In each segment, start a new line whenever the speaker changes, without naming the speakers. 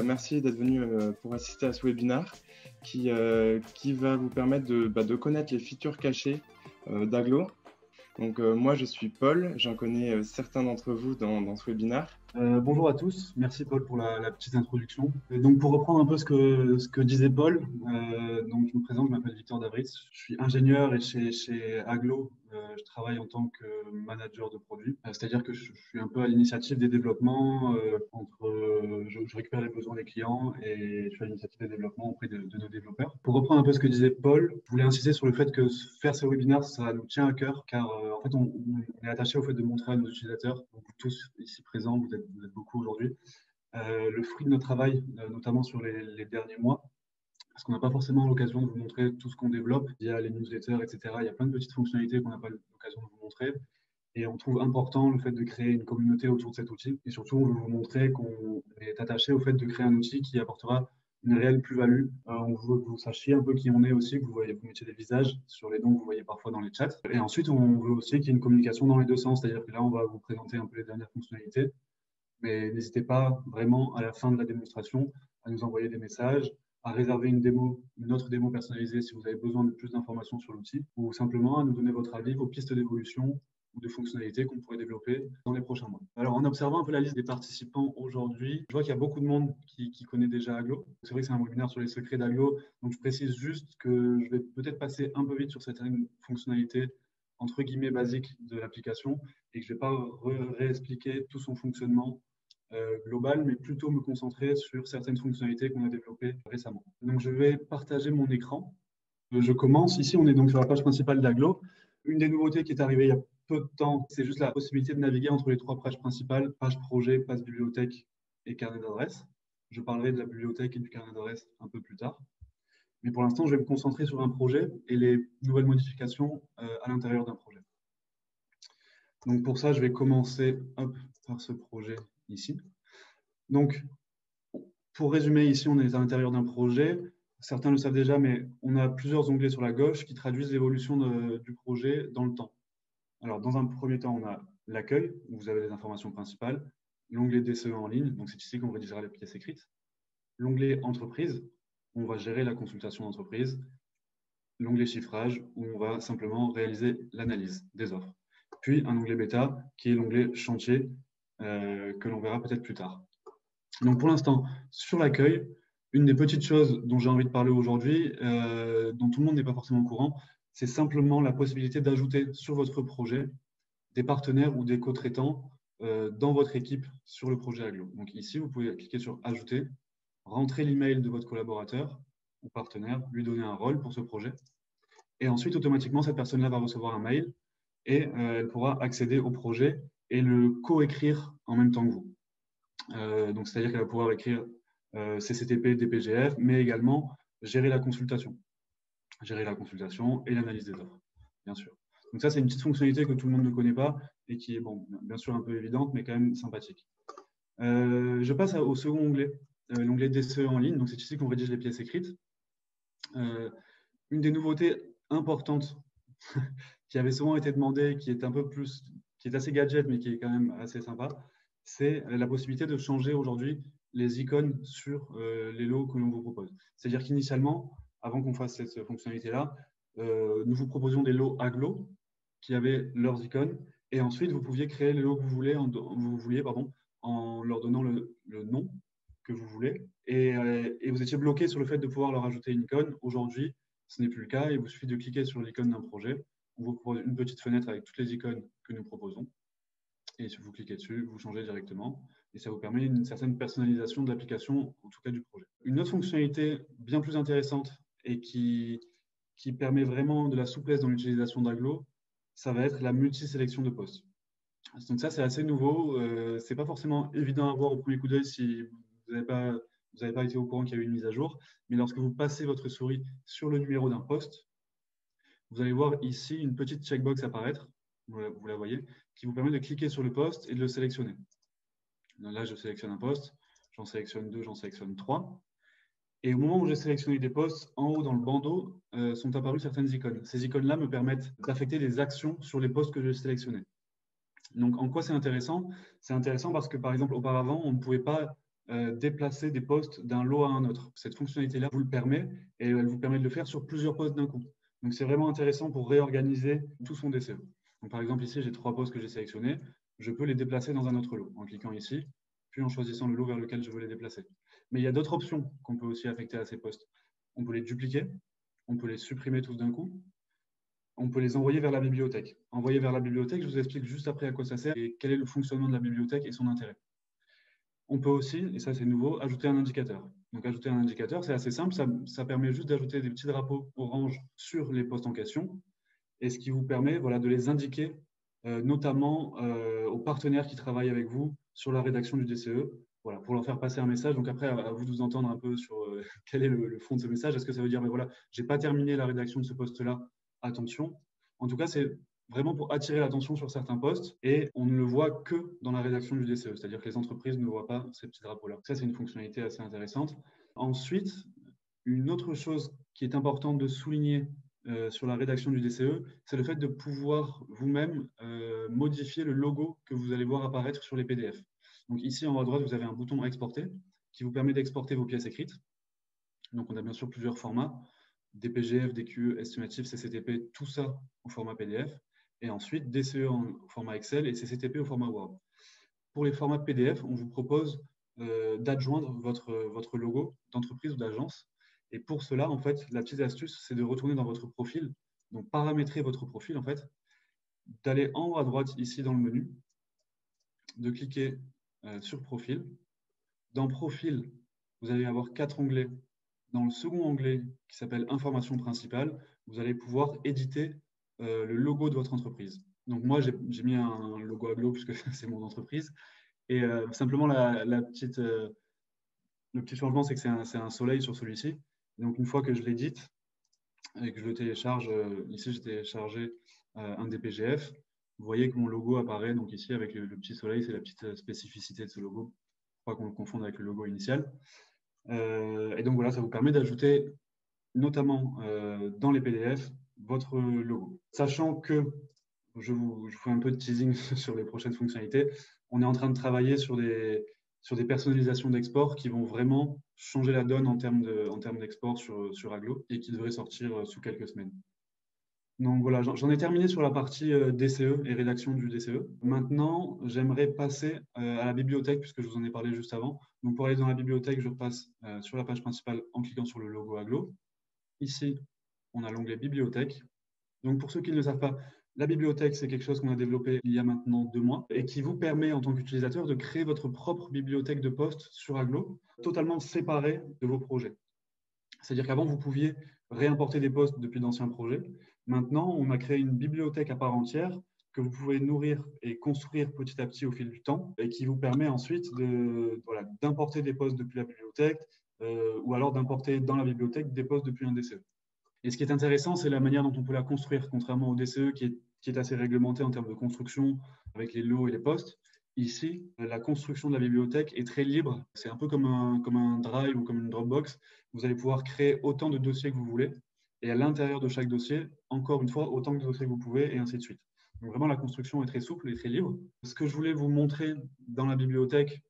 Merci d'être venu pour assister à ce webinaire qui va vous permettre de connaître les features cachées d'Aglo. Donc moi je suis Paul, j'en connais certains d'entre vous dans ce webinaire.
Bonjour à tous, merci Paul pour la petite introduction. Et donc pour reprendre un peu ce que disait Paul, donc je me présente, je m'appelle Victor Davris, je suis ingénieur et chez Aglo, je travaille en tant que manager de produits, c'est-à-dire que je suis un peu à l'initiative des développements, je récupère les besoins des clients et je suis à l'initiative des développements auprès de nos développeurs. Pour reprendre un peu ce que disait Paul, je voulais insister sur le fait que faire ce webinaire, ça nous tient à cœur, car en fait on est attaché au fait de montrer à nos utilisateurs, donc vous tous ici présents, vous êtes beaucoup aujourd'hui, le fruit de notre travail, notamment sur les derniers mois, parce qu'on n'a pas forcément l'occasion de vous montrer tout ce qu'on développe via les newsletters, etc. Il y a plein de petites fonctionnalités qu'on n'a pas l'occasion de vous montrer. Et on trouve important le fait de créer une communauté autour de cet outil. Et surtout, on veut vous montrer qu'on est attaché au fait de créer un outil qui apportera une réelle plus-value. On veut que vous sachiez un peu qui on est aussi, que vous mettiez des visages sur les noms que vous voyez parfois dans les chats. Et ensuite, on veut aussi qu'il y ait une communication dans les deux sens. C'est-à-dire que là, on va vous présenter un peu les dernières fonctionnalités. Mais n'hésitez pas vraiment à la fin de la démonstration à nous envoyer des messages, à réserver une autre démo personnalisée si vous avez besoin de plus d'informations sur l'outil, ou simplement à nous donner votre avis, vos pistes d'évolution ou de fonctionnalités qu'on pourrait développer dans les prochains mois. Alors, en observant un peu la liste des participants aujourd'hui, je vois qu'il y a beaucoup de monde qui connaît déjà Aglo. C'est vrai que c'est un webinaire sur les secrets d'Aglo, donc je précise juste que je vais peut-être passer un peu vite sur certaines fonctionnalités entre guillemets basiques de l'application et que je ne vais pas réexpliquer tout son fonctionnement global, mais plutôt me concentrer sur certaines fonctionnalités qu'on a développées récemment. Donc, je vais partager mon écran. Je commence. Ici, on est donc sur la page principale d'Aglo. Une des nouveautés qui est arrivée il y a peu de temps, c'est juste la possibilité de naviguer entre les trois pages principales, page projet, page bibliothèque et carnet d'adresse. Je parlerai de la bibliothèque et du carnet d'adresse un peu plus tard. Mais pour l'instant, je vais me concentrer sur un projet et les nouvelles modifications à l'intérieur d'un projet. Donc pour ça, je vais commencer par ce projet ici. Donc, pour résumer, ici, on est à l'intérieur d'un projet. Certains le savent déjà, mais on a plusieurs onglets sur la gauche qui traduisent l'évolution du projet dans le temps. Alors, dans un premier temps, on a l'accueil, où vous avez les informations principales, l'onglet DCE en ligne, donc c'est ici qu'on rédigera les pièces écrites, l'onglet entreprise, où on va gérer la consultation d'entreprise, l'onglet chiffrage, où on va simplement réaliser l'analyse des offres. Puis un onglet bêta, qui est l'onglet chantier, que l'on verra peut-être plus tard. Donc pour l'instant, sur l'accueil, une des petites choses dont j'ai envie de parler aujourd'hui, dont tout le monde n'est pas forcément au courant, c'est simplement la possibilité d'ajouter sur votre projet des partenaires ou des co-traitants dans votre équipe sur le projet Aglo. Donc ici, vous pouvez cliquer sur Ajouter, rentrer l'email de votre collaborateur ou partenaire, lui donner un rôle pour ce projet. Et ensuite, automatiquement, cette personne-là va recevoir un mail et elle pourra accéder au projet et le co-écrire en même temps que vous. Donc, c'est-à-dire qu'elle va pouvoir écrire CCTP, DPGF, mais également gérer la consultation et l'analyse des offres, bien sûr. Donc ça, c'est une petite fonctionnalité que tout le monde ne connaît pas et qui est, bon, bien sûr, un peu évidente, mais quand même sympathique. Je passe au second onglet, l'onglet DCE en ligne. Donc, c'est ici qu'on rédige les pièces écrites. Une des nouveautés importantes qui avait souvent été demandée, qui est assez gadget, mais qui est quand même assez sympa, c'est la possibilité de changer aujourd'hui les icônes sur les lots que l'on vous propose. C'est-à-dire qu'initialement, avant qu'on fasse cette fonctionnalité-là, nous vous proposions des lots Aglo qui avaient leurs icônes, et ensuite vous pouviez créer les lots que vous vouliez en leur donnant le nom que vous voulez, et vous étiez bloqué sur le fait de pouvoir leur ajouter une icône. Aujourd'hui, ce n'est plus le cas, il vous suffit de cliquer sur l'icône d'un projet. On vous propose une petite fenêtre avec toutes les icônes que nous proposons. Et si vous cliquez dessus, vous changez directement. Et ça vous permet une certaine personnalisation de l'application, en tout cas du projet. Une autre fonctionnalité bien plus intéressante et qui permet vraiment de la souplesse dans l'utilisation d'Aglo, ça va être la multi-sélection de postes. Donc ça, c'est assez nouveau. Ce n'est pas forcément évident à voir au premier coup d'œil si vous n'avez pas été au courant qu'il y a eu une mise à jour. Mais lorsque vous passez votre souris sur le numéro d'un poste, vous allez voir ici une petite checkbox apparaître, vous la voyez, qui vous permet de cliquer sur le poste et de le sélectionner. Là, je sélectionne un poste, j'en sélectionne 2, j'en sélectionne 3. Et au moment où j'ai sélectionné des postes, en haut dans le bandeau, sont apparues certaines icônes. Ces icônes-là me permettent d'affecter des actions sur les postes que j'ai sélectionnés. Donc, en quoi c'est intéressant? C'est intéressant parce que, par exemple, auparavant, on ne pouvait pas déplacer des postes d'un lot à un autre. Cette fonctionnalité-là vous le permet et elle vous permet de le faire sur plusieurs postes d'un coup. Donc, c'est vraiment intéressant pour réorganiser tout son DCE. Donc, par exemple, ici, j'ai 3 postes que j'ai sélectionnés. Je peux les déplacer dans un autre lot en cliquant ici, puis en choisissant le lot vers lequel je veux les déplacer. Mais il y a d'autres options qu'on peut aussi affecter à ces postes. On peut les dupliquer, on peut les supprimer tous d'un coup, on peut les envoyer vers la bibliothèque. Envoyer vers la bibliothèque, je vous explique juste après à quoi ça sert et quel est le fonctionnement de la bibliothèque et son intérêt. On peut aussi, et ça c'est nouveau, ajouter un indicateur. Donc ajouter un indicateur, c'est assez simple, ça permet juste d'ajouter des petits drapeaux orange sur les postes en question, et ce qui vous permet voilà, de les indiquer, notamment aux partenaires qui travaillent avec vous sur la rédaction du DCE, voilà, pour leur faire passer un message. Donc après, à vous de vous entendre un peu sur quel est le fond de ce message. Est-ce que ça veut dire, mais voilà, je n'ai pas terminé la rédaction de ce poste-là, attention. En tout cas, c'est vraiment pour attirer l'attention sur certains postes et on ne le voit que dans la rédaction du DCE, c'est-à-dire que les entreprises ne voient pas ces petits drapeaux-là. Ça, c'est une fonctionnalité assez intéressante. Ensuite, une autre chose qui est importante de souligner sur la rédaction du DCE, c'est le fait de pouvoir vous-même modifier le logo que vous allez voir apparaître sur les PDF. Donc ici, en haut à droite, vous avez un bouton Exporter qui vous permet d'exporter vos pièces écrites. Donc on a bien sûr plusieurs formats, DPGF, DQE, estimatif, CCTP, tout ça au format PDF. Et ensuite, DCE en format Excel et CCTP au format Word. Pour les formats PDF, on vous propose d'adjoindre votre logo d'entreprise ou d'agence. Et pour cela, en fait, la petite astuce, c'est de retourner dans votre profil, donc paramétrer votre profil, en fait, d'aller en haut à droite, ici dans le menu, de cliquer sur Profil. Dans Profil, vous allez avoir 4 onglets. Dans le second onglet, qui s'appelle Information principale, vous allez pouvoir éditer le logo de votre entreprise. Donc moi, j'ai mis un logo Aglo puisque c'est mon entreprise. Et simplement, le petit changement, c'est que c'est un soleil sur celui-ci. Donc, une fois que je l'édite et que je le télécharge, ici, j'ai téléchargé un DPGF. Vous voyez que mon logo apparaît donc ici avec le petit soleil. C'est la petite spécificité de ce logo. Pas qu'on le confonde avec le logo initial. Et donc, voilà, ça vous permet d'ajouter, notamment dans les PDF, votre logo. Sachant que, je vous fais un peu de teasing sur les prochaines fonctionnalités, on est en train de travailler sur des personnalisations d'export qui vont vraiment changer la donne en termes d'export sur Aglo et qui devraient sortir sous quelques semaines. Donc voilà, j'en ai terminé sur la partie DCE et rédaction du DCE. Maintenant, j'aimerais passer à la bibliothèque puisque je vous en ai parlé juste avant. Donc pour aller dans la bibliothèque, je repasse sur la page principale en cliquant sur le logo Aglo. Ici, on a l'onglet bibliothèque. Donc pour ceux qui ne le savent pas, la bibliothèque, c'est quelque chose qu'on a développé il y a maintenant 2 mois et qui vous permet en tant qu'utilisateur de créer votre propre bibliothèque de postes sur Aglo, totalement séparée de vos projets. C'est-à-dire qu'avant, vous pouviez réimporter des postes depuis d'anciens projets. Maintenant, on a créé une bibliothèque à part entière que vous pouvez nourrir et construire petit à petit au fil du temps et qui vous permet ensuite d'importer des postes depuis la bibliothèque ou alors d'importer dans la bibliothèque des postes depuis un DCE. Et ce qui est intéressant, c'est la manière dont on peut la construire, contrairement au DCE qui est assez réglementé en termes de construction avec les lots et les postes. Ici, la construction de la bibliothèque est très libre. C'est un peu comme un Drive ou comme une Dropbox. Vous allez pouvoir créer autant de dossiers que vous voulez. Et à l'intérieur de chaque dossier, encore une fois, autant de dossiers que vous pouvez, et ainsi de suite. Donc vraiment, la construction est très souple et très libre. Ce que je voulais vous montrer dans la bibliothèque,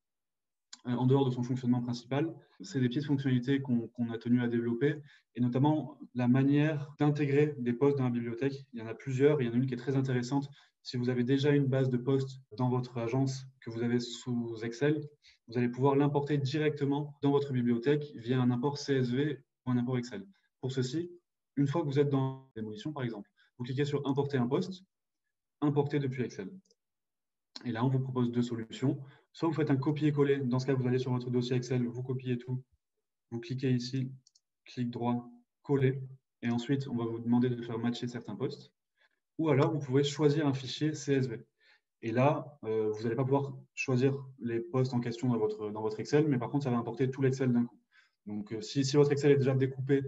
en dehors de son fonctionnement principal, c'est des petites fonctionnalités qu'on a tenu à développer, et notamment la manière d'intégrer des postes dans la bibliothèque. Il y en a plusieurs, il y en a une qui est très intéressante. Si vous avez déjà une base de postes dans votre agence que vous avez sous Excel, vous allez pouvoir l'importer directement dans votre bibliothèque via un import CSV ou un import Excel. Pour ceci, une fois que vous êtes dans la démolition, par exemple, vous cliquez sur Importer un poste, Importer depuis Excel. Et là, on vous propose 2 solutions. Soit vous faites un copier-coller. Dans ce cas, vous allez sur votre dossier Excel, vous copiez tout. Vous cliquez ici, clic droit, coller. Et ensuite, on va vous demander de faire matcher certains postes. Ou alors, vous pouvez choisir un fichier CSV. Et là, vous n'allez pas pouvoir choisir les postes en question dans votre Excel, mais par contre, ça va importer tout l'Excel d'un coup. Donc, si votre Excel est déjà découpé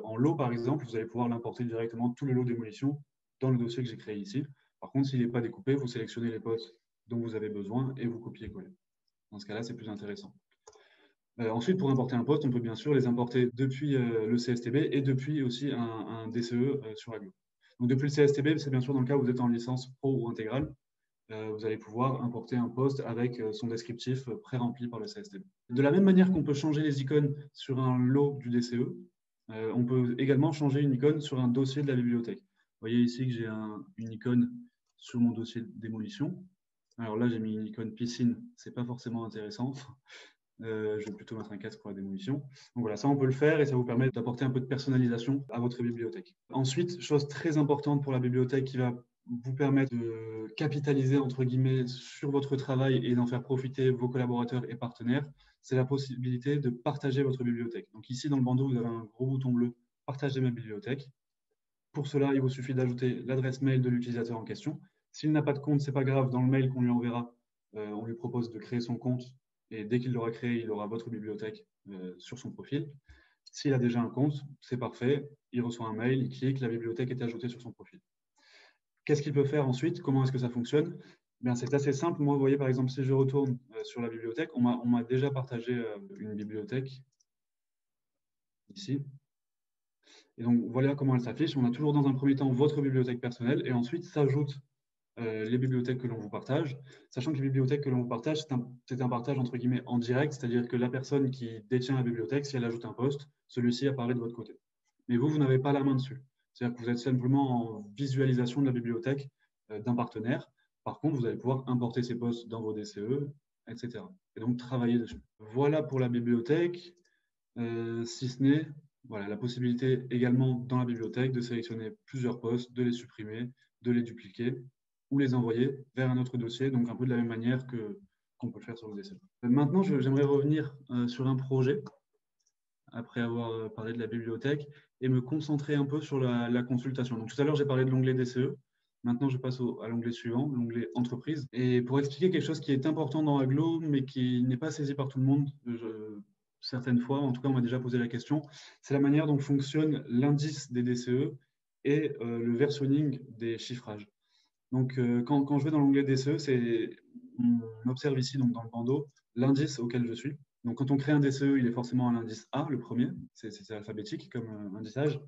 en lots, par exemple, vous allez pouvoir l'importer directement tout le lot démolition dans le dossier que j'ai créé ici. Par contre, s'il n'est pas découpé, vous sélectionnez les postes dont vous avez besoin et vous copiez-collez. Dans ce cas-là, c'est plus intéressant. Ensuite, pour importer un poste, on peut bien sûr les importer depuis le CSTB et depuis aussi un DCE sur Aglo. Donc, depuis le CSTB, c'est bien sûr dans le cas où vous êtes en licence pro ou intégrale. vous allez pouvoir importer un post avec son descriptif pré-rempli par le CSTB. De la même manière qu'on peut changer les icônes sur un lot du DCE, on peut également changer une icône sur un dossier de la bibliothèque. Vous voyez ici que j'ai une icône sur mon dossier de démolition. Alors là, j'ai mis une icône piscine, ce n'est pas forcément intéressant. Je vais plutôt mettre un casque pour la démolition. Donc voilà, ça on peut le faire et ça vous permet d'apporter un peu de personnalisation à votre bibliothèque. Ensuite, chose très importante pour la bibliothèque qui va vous permettre de capitaliser entre guillemets sur votre travail et d'en faire profiter vos collaborateurs et partenaires, c'est la possibilité de partager votre bibliothèque. Donc ici dans le bandeau, vous avez un gros bouton bleu « Partager ma bibliothèque ». Pour cela, il vous suffit d'ajouter l'adresse mail de l'utilisateur en question. S'il n'a pas de compte, ce n'est pas grave, dans le mail qu'on lui enverra, on lui propose de créer son compte et dès qu'il l'aura créé, il aura votre bibliothèque sur son profil. S'il a déjà un compte, c'est parfait, il reçoit un mail, il clique, la bibliothèque est ajoutée sur son profil. Qu'est-ce qu'il peut faire ensuite? Comment est-ce que ça fonctionne? Bien, c'est assez simple. Moi, vous voyez, par exemple, si je retourne sur la bibliothèque, on m'a déjà partagé une bibliothèque ici. Et donc, voilà comment elle s'affiche. On a toujours dans un premier temps votre bibliothèque personnelle et ensuite s'ajoutent les bibliothèques que l'on vous partage, sachant que les bibliothèques que l'on vous partage, c'est un partage entre guillemets en direct, c'est-à-dire que la personne qui détient la bibliothèque, si elle ajoute un post, celui-ci apparaît de votre côté. Mais vous n'avez pas la main dessus. C'est-à-dire que vous êtes simplement en visualisation de la bibliothèque d'un partenaire. Par contre, vous allez pouvoir importer ces posts dans vos DCE, etc. Et donc travailler dessus. Voilà pour la bibliothèque, si ce n'est voilà, la possibilité également dans la bibliothèque de sélectionner plusieurs posts, de les supprimer, de les dupliquer ou les envoyer vers un autre dossier, donc un peu de la même manière qu'on peut le faire sur le DCE. Maintenant, j'aimerais revenir sur un projet, après avoir parlé de la bibliothèque, et me concentrer un peu sur la consultation. Donc tout à l'heure, j'ai parlé de l'onglet DCE. Maintenant, je passe à l'onglet suivant, l'onglet entreprise. Et pour expliquer quelque chose qui est important dans Aglo, mais qui n'est pas saisi par tout le monde, certaines fois, en tout cas, on m'a déjà posé la question, c'est la manière dont fonctionne l'indice des DCE et le versionning des chiffrages. Donc, quand je vais dans l'onglet DCE, on observe ici, donc, dans le bandeau, l'indice auquel je suis. Donc, quand on crée un DCE, il est forcément à l'indice A, le premier. C'est alphabétique comme indissage.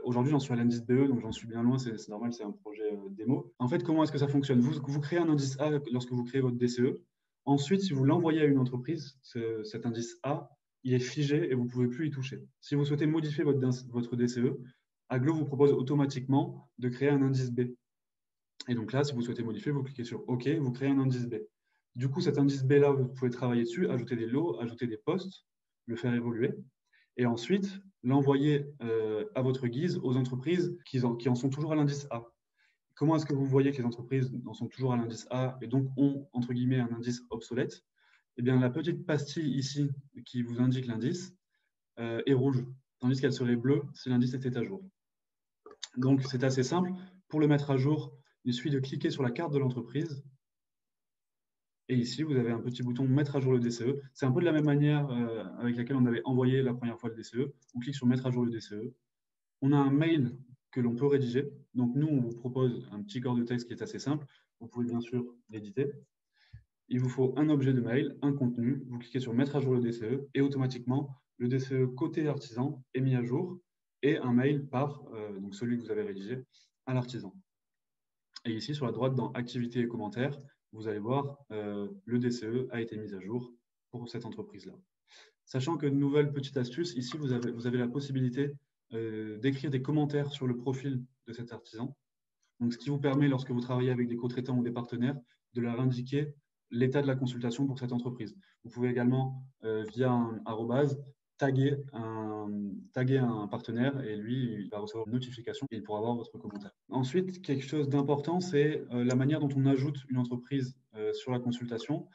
Aujourd'hui, j'en suis à l'indice BE, donc j'en suis bien loin. C'est normal, c'est un projet démo. En fait, comment est-ce que ça fonctionne? Vous créez un indice A lorsque vous créez votre DCE. Ensuite, si vous l'envoyez à une entreprise, cet indice A, il est figé et vous ne pouvez plus y toucher. Si vous souhaitez modifier votre DCE, Aglo vous propose automatiquement de créer un indice B. Et donc là, si vous souhaitez modifier, vous cliquez sur OK, vous créez un indice B. Du coup, cet indice B-là, vous pouvez travailler dessus, ajouter des lots, ajouter des postes, le faire évoluer, et ensuite l'envoyer à votre guise aux entreprises qui en sont toujours à l'indice A. Comment est-ce que vous voyez que les entreprises en sont toujours à l'indice A et donc ont, entre guillemets, un indice obsolète? Eh bien, la petite pastille ici qui vous indique l'indice est rouge, tandis qu'elle serait bleue si l'indice était à jour. Donc, c'est assez simple. Pour le mettre à jour, il suffit de cliquer sur la carte de l'entreprise. Et ici, vous avez un petit bouton « Mettre à jour le DCE ». C'est un peu de la même manière avec laquelle on avait envoyé la première fois le DCE. On clique sur « Mettre à jour le DCE ». On a un mail que l'on peut rédiger. Donc, nous, on vous propose un petit corps de texte qui est assez simple. Vous pouvez bien sûr l'éditer. Il vous faut un objet de mail, un contenu. Vous cliquez sur « Mettre à jour le DCE » et automatiquement, le DCE côté artisan est mis à jour et un mail part, donc celui que vous avez rédigé, à l'artisan. Et ici, sur la droite, dans « Activités et commentaires », vous allez voir le DCE a été mis à jour pour cette entreprise-là. Sachant que, nouvelle petite astuce, ici, vous avez la possibilité d'écrire des commentaires sur le profil de cet artisan. Donc, ce qui vous permet, lorsque vous travaillez avec des co-traitants ou des partenaires, de leur indiquer l'état de la consultation pour cette entreprise. Vous pouvez également, via un arrobase, taguer un partenaire et lui, il va recevoir une notification et il pourra avoir votre commentaire. Ensuite, quelque chose d'important, c'est la manière dont on ajoute une entreprise sur la consultation.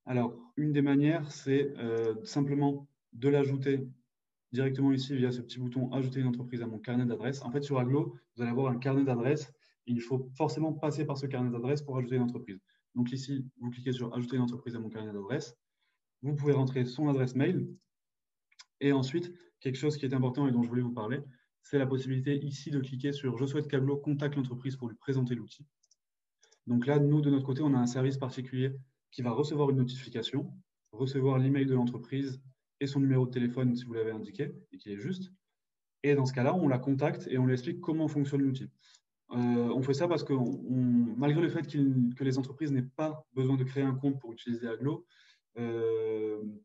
Alors, une des manières, c'est simplement de l'ajouter directement ici via ce petit bouton « Ajouter une entreprise à mon carnet d'adresses ». En fait, sur Aglo, vous allez avoir un carnet d'adresses. Il faut forcément passer par ce carnet d'adresses pour ajouter une entreprise. Donc ici, vous cliquez sur « Ajouter une entreprise à mon carnet d'adresses ». Vous pouvez rentrer son adresse mail. Et ensuite, quelque chose qui est important et dont je voulais vous parler, c'est la possibilité ici de cliquer sur « Je souhaite qu'Aglo contacte l'entreprise pour lui présenter l'outil ». Donc là, nous, de notre côté, on a un service particulier qui va recevoir une notification, recevoir l'email de l'entreprise et son numéro de téléphone si vous l'avez indiqué et qu'il est juste. Et dans ce cas-là, on la contacte et on lui explique comment fonctionne l'outil. On fait ça parce que malgré le fait que les entreprises n'aient pas besoin de créer un compte pour utiliser Aglo,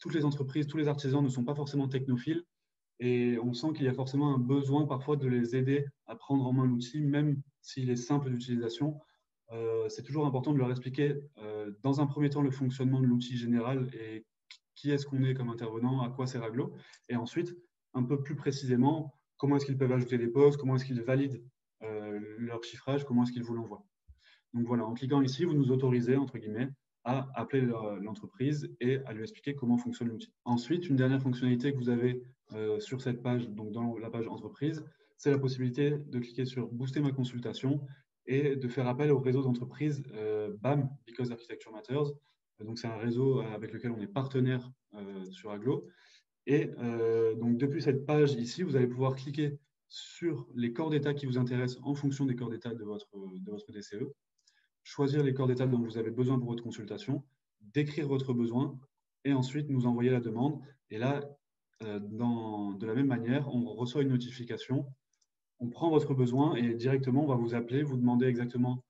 toutes les entreprises, tous les artisans ne sont pas forcément technophiles et on sent qu'il y a forcément un besoin parfois de les aider à prendre en main l'outil, même s'il est simple d'utilisation. C'est toujours important de leur expliquer dans un premier temps le fonctionnement de l'outil général et qui est-ce qu'on est comme intervenant, à quoi sert Aglo, et ensuite, un peu plus précisément, comment est-ce qu'ils peuvent ajouter des postes, comment est-ce qu'ils valident leur chiffrage, comment est-ce qu'ils vous l'envoient. Donc voilà, en cliquant ici, vous nous autorisez, entre guillemets, à appeler l'entreprise et à lui expliquer comment fonctionne l'outil. Ensuite, une dernière fonctionnalité que vous avez sur cette page, donc dans la page entreprise, c'est la possibilité de cliquer sur Booster ma consultation et de faire appel au réseau d'entreprises BAM, Because Architecture Matters. Donc c'est un réseau avec lequel on est partenaire sur Aglo. Et donc depuis cette page ici, vous allez pouvoir cliquer sur les corps d'état qui vous intéressent en fonction des corps d'état de votre DCE, choisir les corps d'état dont vous avez besoin pour votre consultation, décrire votre besoin et ensuite nous envoyer la demande. Et là, de la même manière, on reçoit une notification, on prend votre besoin et directement on va vous appeler, vous demander exactement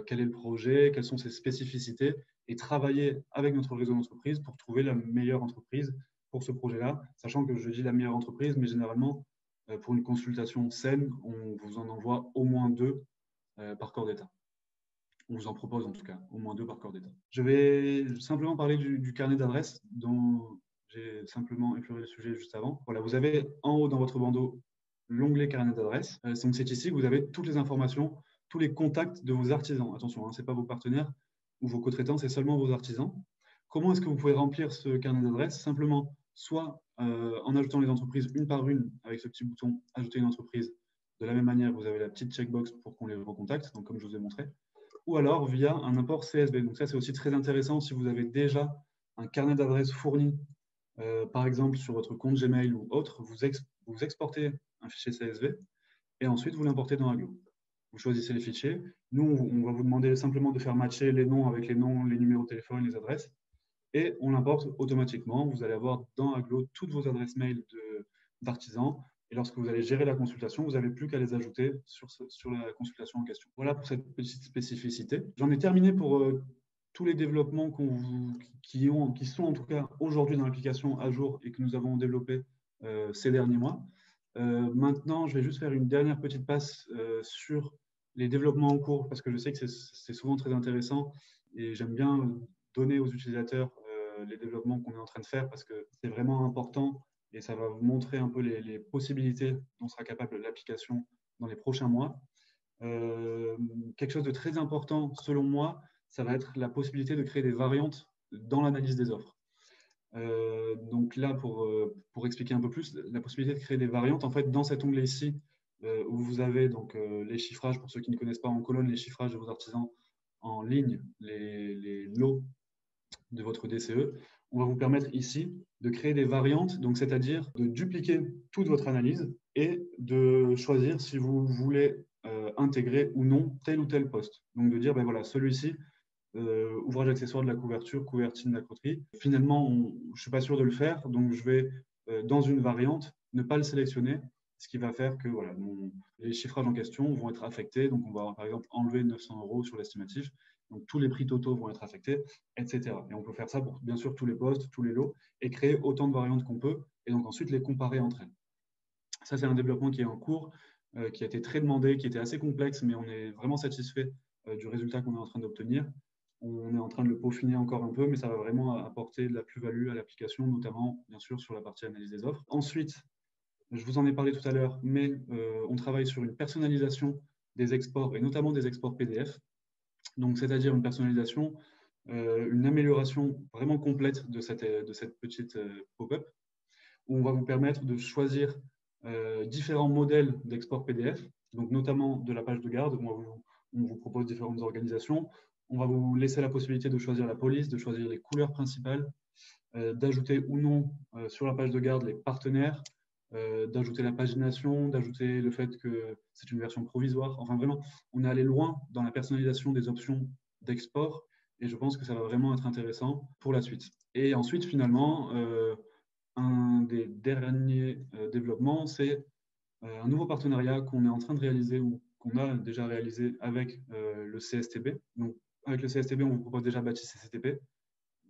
quel est le projet, quelles sont ses spécificités et travailler avec notre réseau d'entreprise pour trouver la meilleure entreprise pour ce projet-là, sachant que je dis la meilleure entreprise, mais généralement, pour une consultation saine, on vous en envoie au moins 2 par corps d'état. On vous en propose en tout cas, au moins 2 par corps d'état. Je vais simplement parler du carnet d'adresses dont j'ai simplement effleuré le sujet juste avant. Voilà, vous avez en haut dans votre bandeau l'onglet carnet d'adresses. Donc c'est ici que vous avez toutes les informations, tous les contacts de vos artisans. Attention, ce n'est pas vos partenaires ou vos co-traitants, c'est seulement vos artisans. Comment est-ce que vous pouvez remplir ce carnet d'adresses? Simplement, soit en ajoutant les entreprises une par une avec ce petit bouton « Ajouter une entreprise ». De la même manière, vous avez la petite checkbox pour qu'on les recontacte, donc comme je vous ai montré. Ou alors via un import CSV. Donc ça, c'est aussi très intéressant si vous avez déjà un carnet d'adresses fourni, par exemple sur votre compte Gmail ou autre, vous exportez un fichier CSV et ensuite vous l'importez dans Aglo. Vous choisissez les fichiers. Nous, on va vous demander simplement de faire matcher les noms avec les noms, les numéros de téléphone, les adresses et on l'importe automatiquement. Vous allez avoir dans Aglo toutes vos adresses mail d'artisans. Et lorsque vous allez gérer la consultation, vous n'avez plus qu'à les ajouter sur la consultation en question. Voilà pour cette petite spécificité. J'en ai terminé pour tous les développements qui sont en tout cas aujourd'hui dans l'application à jour et que nous avons développé ces derniers mois. Maintenant, je vais juste faire une dernière petite passe sur les développements en cours parce que je sais que c'est souvent très intéressant et j'aime bien donner aux utilisateurs les développements qu'on est en train de faire parce que c'est vraiment important et ça va vous montrer un peu les possibilités dont sera capable l'application dans les prochains mois. Quelque chose de très important, selon moi, ça va être la possibilité de créer des variantes dans l'analyse des offres. Donc là, pour expliquer un peu plus, la possibilité de créer des variantes, en fait, dans cet onglet ici, où vous avez donc les chiffrages, pour ceux qui ne connaissent pas en colonne, les chiffrages de vos artisans, en ligne, les lots de votre DCE, on va vous permettre ici de créer des variantes, donc c'est-à-dire de dupliquer toute votre analyse et de choisir si vous voulez intégrer ou non tel ou tel poste. Donc de dire, ben voilà, celui-ci, ouvrage accessoire de la couverture, couvertine de la croterie. Finalement, je ne suis pas sûr de le faire, donc je vais, dans une variante, ne pas le sélectionner, ce qui va faire que voilà, les chiffrages en question vont être affectés. Donc, on va par exemple enlever 900 € sur l'estimatif. Donc, tous les prix totaux vont être affectés, etc. Et on peut faire ça pour, bien sûr, tous les postes, tous les lots, et créer autant de variantes qu'on peut, et donc ensuite les comparer entre elles. Ça, c'est un développement qui est en cours, qui a été très demandé, qui était assez complexe, mais on est vraiment satisfait du résultat qu'on est en train d'obtenir. On est en train de le peaufiner encore un peu, mais ça va vraiment apporter de la plus-value à l'application, notamment, bien sûr, sur la partie analyse des offres. Ensuite, je vous en ai parlé tout à l'heure, mais on travaille sur une personnalisation des exports, et notamment des exports PDF. Donc, c'est-à-dire une personnalisation, une amélioration vraiment complète de cette petite pop-up, où on va vous permettre de choisir différents modèles d'export PDF, donc notamment de la page de garde, où on vous propose différentes organisations. On va vous laisser la possibilité de choisir la police, de choisir les couleurs principales, d'ajouter ou non sur la page de garde les partenaires, d'ajouter la pagination, d'ajouter le fait que c'est une version provisoire. Enfin, vraiment, on est allé loin dans la personnalisation des options d'export et je pense que ça va vraiment être intéressant pour la suite. Et ensuite, finalement, un des derniers développements, c'est un nouveau partenariat qu'on est en train de réaliser ou qu'on a déjà réalisé avec le CSTB. Donc, avec le CSTB, on vous propose déjà Bâti CCTP,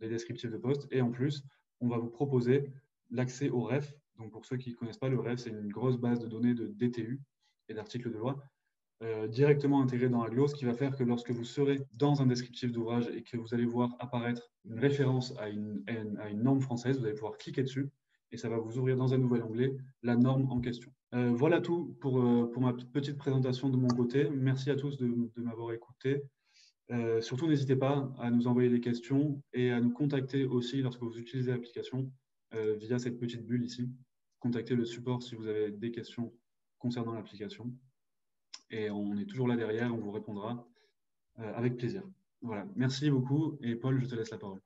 les descriptifs de poste, et en plus, on va vous proposer l'accès au REF. Donc, pour ceux qui ne connaissent pas, le REF, c'est une grosse base de données de DTU et d'articles de loi directement intégrés dans Aglo, ce qui va faire que lorsque vous serez dans un descriptif d'ouvrage et que vous allez voir apparaître une référence à une norme française, vous allez pouvoir cliquer dessus et ça va vous ouvrir dans un nouvel onglet la norme en question. Voilà tout pour ma petite présentation de mon côté. Merci à tous de m'avoir écouté. Surtout, n'hésitez pas à nous envoyer des questions et à nous contacter aussi lorsque vous utilisez l'application via cette petite bulle ici. Contactez le support si vous avez des questions concernant l'application. Et on est toujours là derrière, on vous répondra avec plaisir. Voilà, merci beaucoup. Et Paul, je te laisse la parole.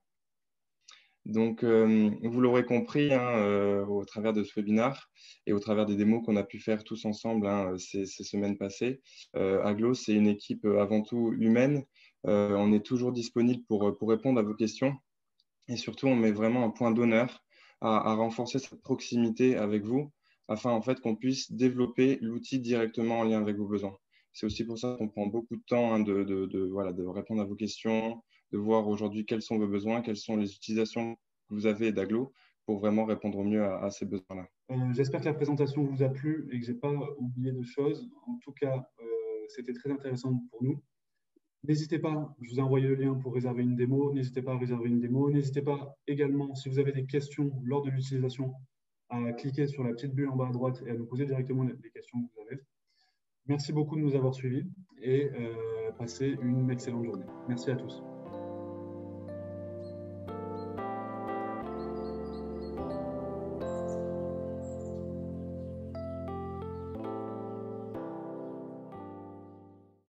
Donc, vous l'aurez compris au travers de ce webinaire et au travers des démos qu'on a pu faire tous ensemble ces semaines passées, Aglo, c'est une équipe avant tout humaine. On est toujours disponible pour répondre à vos questions et surtout, on met vraiment un point d'honneur à renforcer cette proximité avec vous afin en fait qu'on puisse développer l'outil directement en lien avec vos besoins. C'est aussi pour ça qu'on prend beaucoup de temps de répondre à vos questions, de voir aujourd'hui quels sont vos besoins, quelles sont les utilisations que vous avez d'Aglo pour vraiment répondre au mieux à ces besoins-là.
J'espère que la présentation vous a plu et que je n'ai pas oublié de choses. En tout cas, c'était très intéressant pour nous. N'hésitez pas, je vous ai envoyé le lien pour réserver une démo. N'hésitez pas à réserver une démo. N'hésitez pas également, si vous avez des questions lors de l'utilisation, à cliquer sur la petite bulle en bas à droite et à nous poser directement les questions que vous avez. Merci beaucoup de nous avoir suivis et passez une excellente journée. Merci à tous.